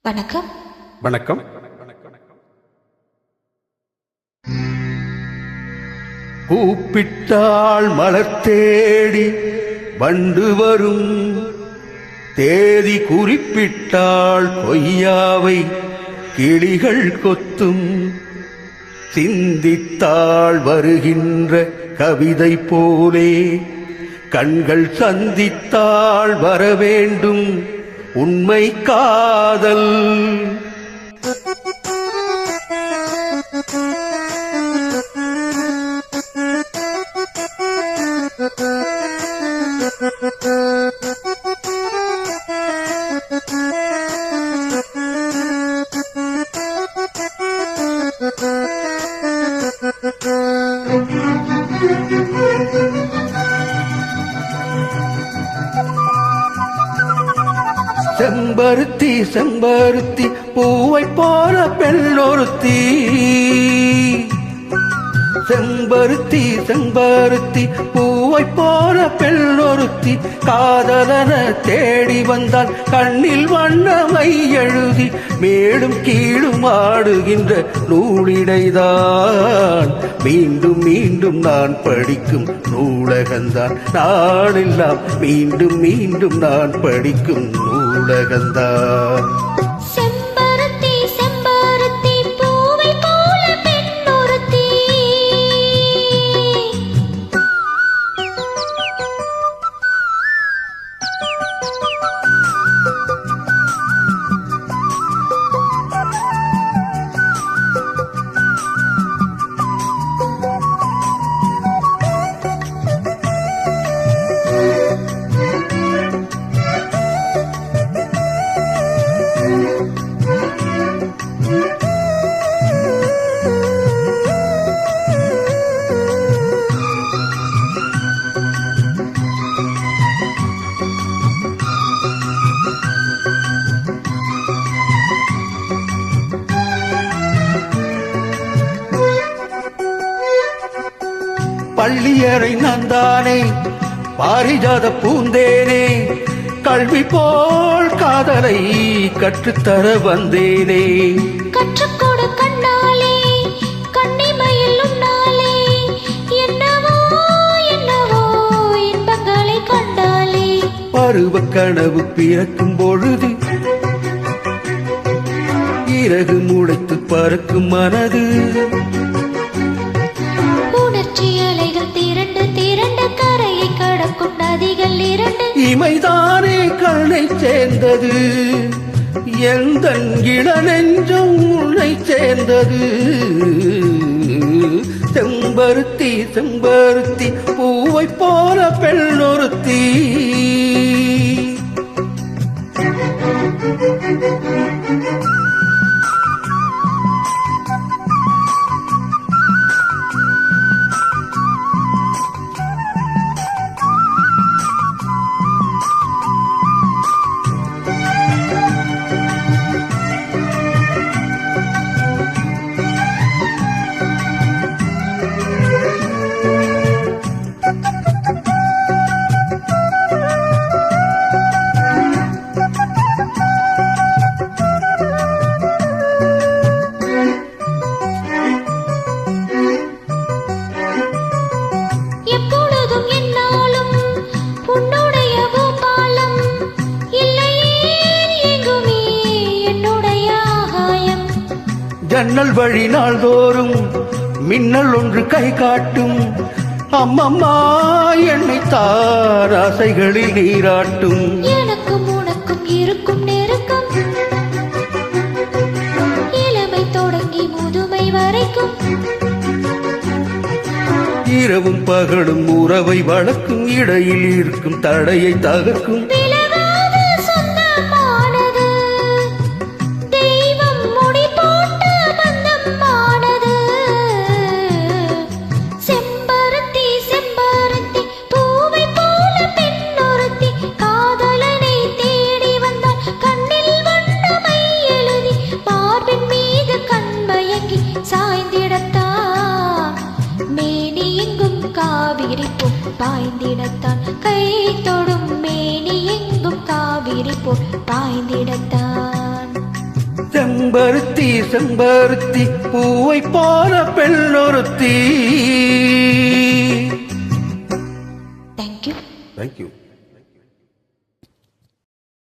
வணக்கம். வணக்கம். கூப்பிட்டாள் மலர் தேடி வண்டு வரும், தேதி குறிப்பிட்டாள் கொய்யாவை கிளிகள் கொத்தும், சிந்தித்தாள் வருகின்ற கவிதை போலே கண்கள் சந்தித்தாள் வரவேண்டும் உண்மை காதல். செம்பருத்தி செம்பருத்தி பூவை போல பெண்ணொருத்தி, செம்பருத்தி செம்பருத்தி பூவை போல பெண்ணொருத்தி, காதலன தேடி வந்தால் கண்ணில் வண்ணமை எழுதி மேலும் கீழும் ஆடுகின்ற நூலிடைதான் மீண்டும் மீண்டும் நான் படிக்கும் நூலகந்தான், நாளெல்லாம் மீண்டும் மீண்டும் நான் படிக்கும் நூலகந்தான். பள்ளியறை நந்தானே பாரிஜாத பூந்தேனே, கல்வி போல் காதலை கற்றுத்தர வந்தேனே. கற்றுக்கொடு கண்ணாலே கண்ணிமையில் உன்னாலே, என்னவோ என்னவோ இன்பங்களை கண்டாலே. பருவ கனவு பிறக்கும் பொழுது இறகு முளைத்து பறக்கும் மனது, இமைதானே கண்ணை சேர்ந்தது, எந்த இள நெஞ்சம் உன்னை சேர்ந்தது. செம்பருத்தி செம்பருத்தி பூவை போல பெண்ணொருத்தி, ஜன்னல் வழி நாள்தோறும் மின்னல் ஒன்று கை காட்டும், அம்மம்மா என்னை தார் ஆசைகளில் நீராட்டும். எனக்கும் உனக்கும் இருக்கும் நெருக்கம், இளமை தொடங்கி முதுமை வரைக்கும், இரவும் பகலும் உறவை வளர்க்கும், இடையில் இருக்கும் தடையை தகர்க்கும். பாய்ந்திடத்தான் கை தொடும் மேனி எங்கும் காவிரி போல் பாய்ந்திடத்தான். செம்பருத்தி செம்பருத்தி பூவை போல பெண்ணொருத்தி. தேங்க்யூ. தேங்க்யூ.